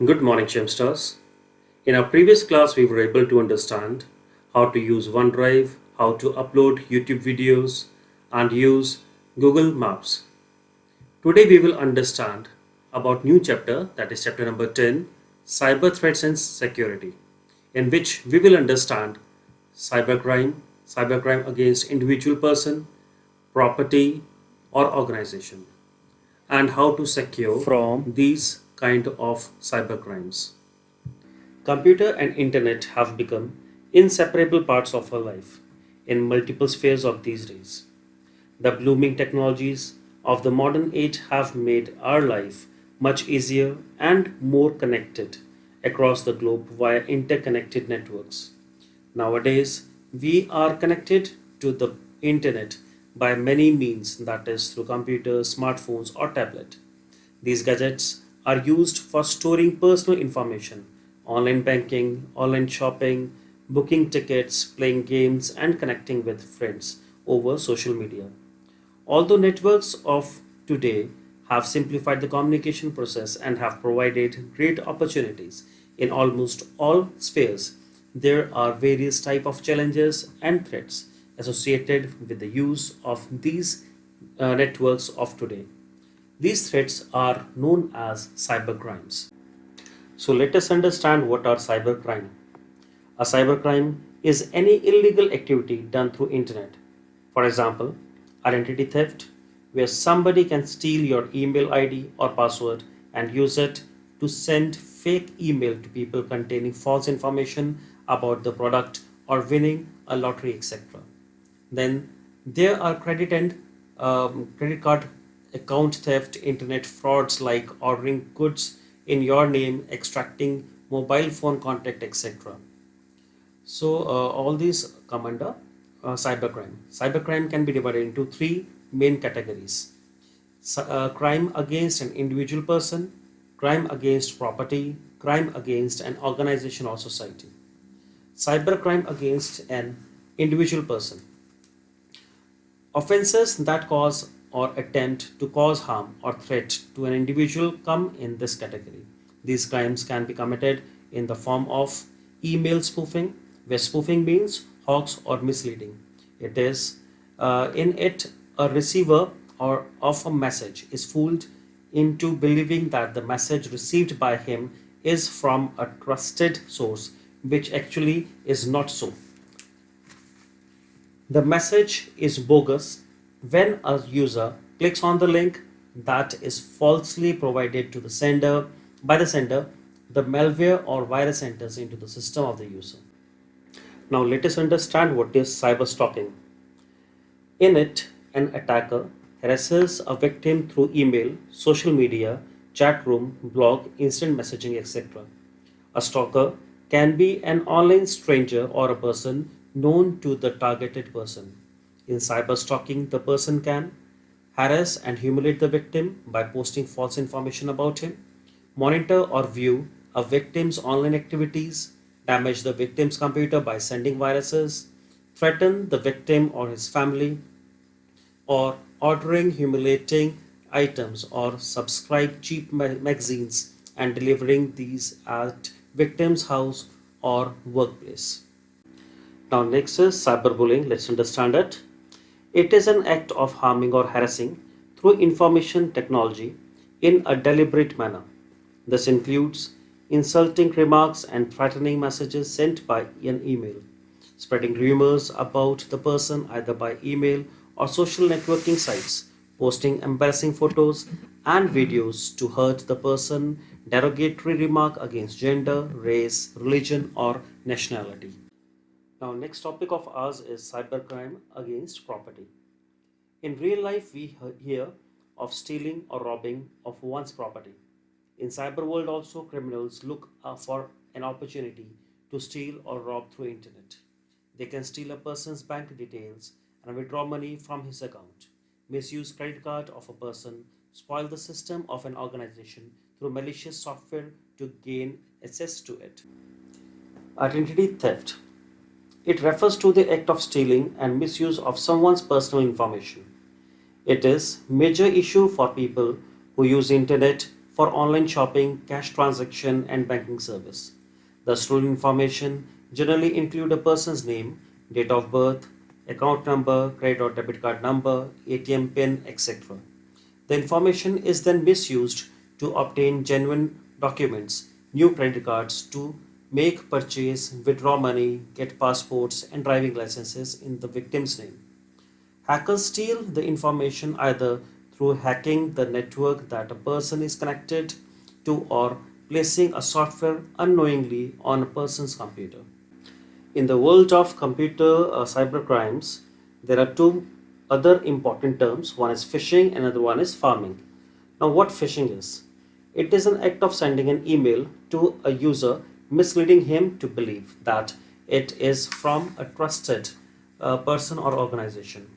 Good morning, Chimsters. In our previous class, we were able to understand how to use OneDrive, how to upload YouTube videos, and use Google Maps. Today, we will understand about new chapter, that is chapter number 10, Cyber Threats and Security, in which we will understand cybercrime, cybercrime against individual person, property, or organization, and how to secure from these kind of cybercrimes. Computer and internet have become inseparable parts of our life in multiple spheres of these days. The blooming technologies of the modern age have made our life much easier and more connected across the globe via interconnected networks. Nowadays, we are connected to the internet by many means, that is through computers, smartphones, or tablet. These gadgets are used for storing personal information, online banking, online shopping, booking tickets, playing games, and connecting with friends over social media. Although networks of today have simplified the communication process and have provided great opportunities in almost all spheres, there are various type of challenges and threats associated with the use of these networks of today. These threats are known as cybercrimes. So let us understand what are cybercrime. A cybercrime is any illegal activity done through internet. For example, identity theft, where somebody can steal your email ID or password and use it to send fake email to people containing false information about the product or winning a lottery, etc. Then there are credit card account theft, internet frauds like ordering goods in your name, extracting mobile phone contact, etc. So all these come under cybercrime. Cybercrime can be divided into three main categories: crime against an individual person, crime against property, crime against an organization or society. Cybercrime against an individual person. Offenses that cause or attempt to cause harm or threat to an individual come in this category. These crimes can be committed in the form of email spoofing, where spoofing means hoax or misleading. It is in it a receiver or of a message is fooled into believing that the message received by him is from a trusted source, which actually is not so. The message is bogus when a user clicks on the link that is falsely provided to the sender by the sender. The malware or virus enters into the system of the user. Now let us understand what is cyber stalking. In it, an attacker harasses a victim through email, social media, chat room, blog, instant messaging, etc. A stalker can be an online stranger or a person known to the targeted person. In cyber stalking, the person can harass and humiliate the victim by posting false information about him, monitor or view a victim's online activities, damage the victim's computer by sending viruses, threaten the victim or his family, or ordering humiliating items or subscribe cheap magazines and delivering these at victim's house or workplace. Now next is cyberbullying. Let's understand it. It is an act of harming or harassing through information technology in a deliberate manner. This includes insulting remarks and threatening messages sent by an email, spreading rumors about the person either by email or social networking sites, posting embarrassing photos and videos to hurt the person, derogatory remark against gender, race, religion, or nationality. Now, next topic of ours is cybercrime against property. In real life, we hear of stealing or robbing of one's property. In cyber world also, criminals look for an opportunity to steal or rob through internet. They can steal a person's bank details and withdraw money from his account, misuse credit card of a person, spoil the system of an organization through malicious software to gain access to it. Identity theft. It refers to the act of stealing and misuse of someone's personal information. It is major issue for people who use internet for online shopping, cash transaction, and banking service. The stolen information generally include a person's name, date of birth, account number, credit or debit card number, ATM PIN, etc. The information is then misused to obtain genuine documents, new credit cards, to make purchase, withdraw money, get passports and driving licenses in the victim's name. Hackers steal the information either through hacking the network that a person is connected to or placing a software unknowingly on a person's computer. In the world of computer cybercrimes, there are two other important terms. One is phishing, another one is farming. Now, what phishing is? It is an act of sending an email to a user, misleading him to believe that it is from a trusted person or organization.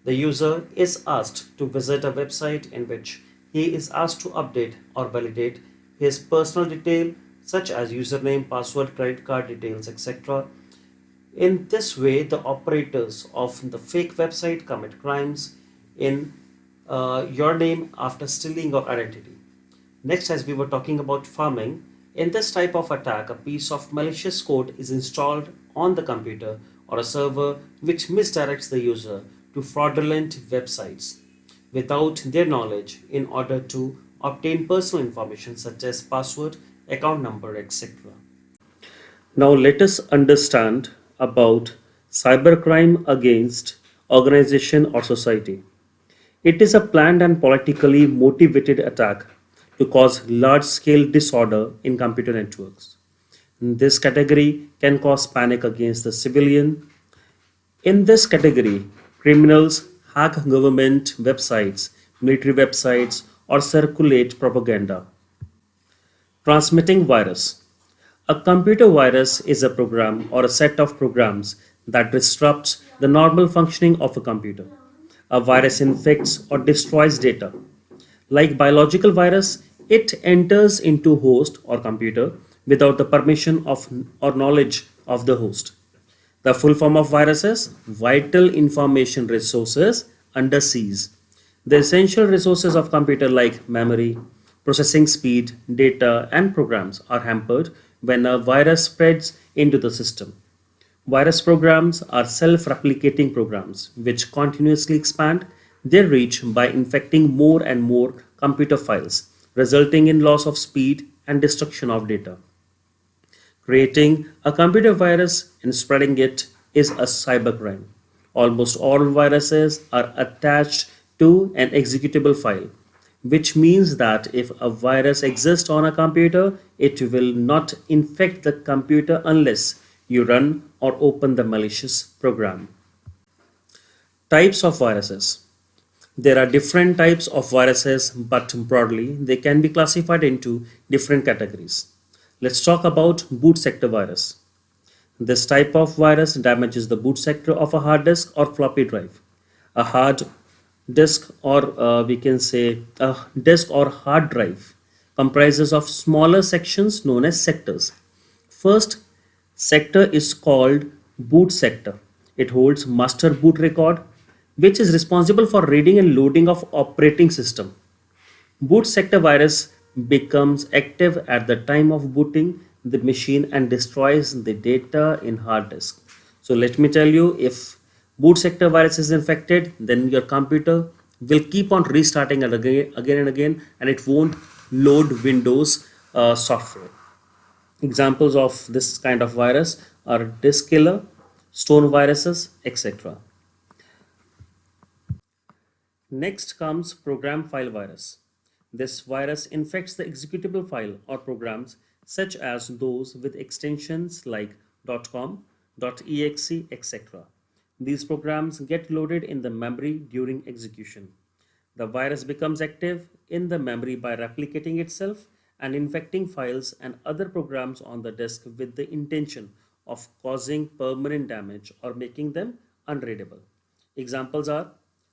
The user is asked to visit a website in which he is asked to update or validate his personal detail such as username, password, credit card details, etc. In this way, the operators of the fake website commit crimes in your name after stealing your identity. Next, as we were talking about farming, in this type of attack, a piece of malicious code is installed on the computer or a server which misdirects the user to fraudulent websites without their knowledge in order to obtain personal information such as password, account number, etc. Now let us understand about cybercrime against organization or society. It is a planned and politically motivated attack to cause large scale disorder in computer networks. This category can cause panic against the civilian. In this category, criminals hack government websites, military websites, or circulate propaganda. Transmitting virus. A computer virus is a program or a set of programs that disrupts the normal functioning of a computer. A virus infects or destroys data. Like biological virus, it enters into host or computer without the permission of or knowledge of the host. The full form of viruses, vital information resources under siege. The essential resources of computer like memory, processing speed, data and programs are hampered when a virus spreads into the system. Virus programs are self-replicating programs which continuously expand their reach by infecting more and more computer files, resulting in loss of speed and destruction of data. Creating a computer virus and spreading it is a cybercrime. Almost all viruses are attached to an executable file, which means that if a virus exists on a computer, it will not infect the computer unless you run or open the malicious program. Types of viruses. There are different types of viruses, but broadly, they can be classified into different categories. Let's talk about boot sector virus. This type of virus damages the boot sector of a hard disk or floppy drive. A hard disk, or we can say a disk or hard drive, comprises of smaller sections known as sectors. First sector is called boot sector. It holds master boot record, which is responsible for reading and loading of operating system. Boot sector virus becomes active at the time of booting the machine and destroys the data in hard disk. So let me tell you, if boot sector virus is infected, then your computer will keep on restarting it again and again, and it won't load Windows software. Examples of this kind of virus are disk killer, stone viruses, etc. Next comes program file virus. This virus infects the executable file or programs such as those with extensions like .com, .exe, etc. These programs get loaded in the memory during execution. The virus becomes active in the memory by replicating itself and infecting files and other programs on the disk with the intention of causing permanent damage or making them unreadable. Examples are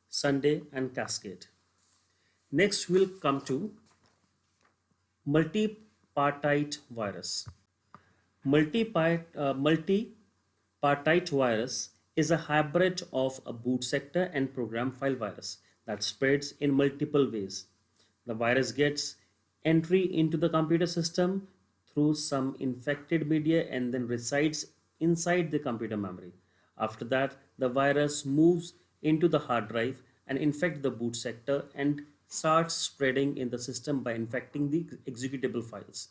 Sunday and Cascade. Next, we'll come to multipartite virus. Multipartite virus is a hybrid of a boot sector and program file virus that spreads in multiple ways. The virus gets entry into the computer system through some infected media and then resides inside the computer memory. After that, the virus moves into the hard drive and infect the boot sector and starts spreading in the system by infecting the executable files.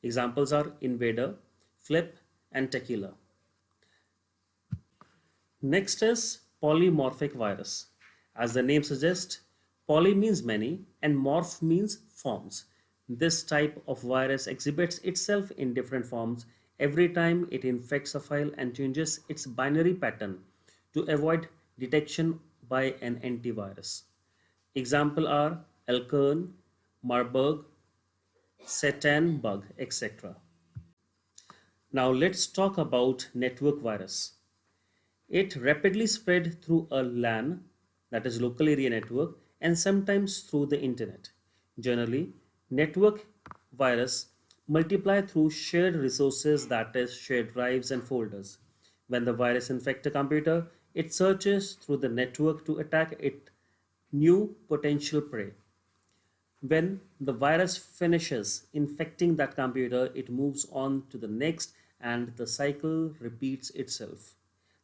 Examples are Invader, Flip, and Tequila. Next is polymorphic virus. As the name suggests, poly means many and morph means forms. This type of virus exhibits itself in different forms every time it infects a file and changes its binary pattern to avoid detection by an antivirus. Examples are Elkern, Marburg, Satan bug, etc. Now let's talk about network virus. It rapidly spread through a LAN, that is local area network, and sometimes through the internet. Generally, network virus multiply through shared resources, that is shared drives and folders. When the virus infects a computer, it searches through the network to attack it new potential prey. When the virus finishes infecting that computer, it moves on to the next and the cycle repeats itself.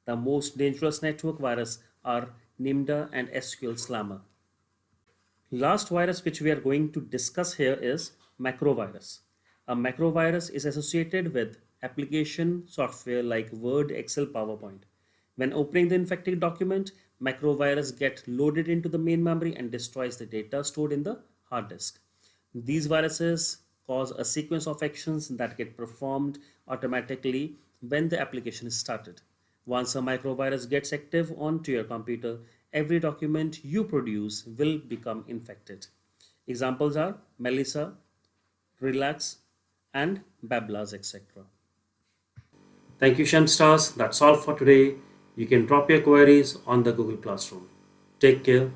The most dangerous network viruses are Nimda and SQL Slammer. Last virus which we are going to discuss here is macrovirus. A macrovirus is associated with application software like Word, Excel, PowerPoint. When opening the infected document, macrovirus get loaded into the main memory and destroys the data stored in the hard disk. These viruses cause a sequence of actions that get performed automatically when the application is started. Once a microvirus gets active onto your computer, every document you produce will become infected. Examples are Melissa, Relax, and Bablas, etc. Thank you, Shamstars. That's all for today. You can drop your queries on the Google Classroom. Take care.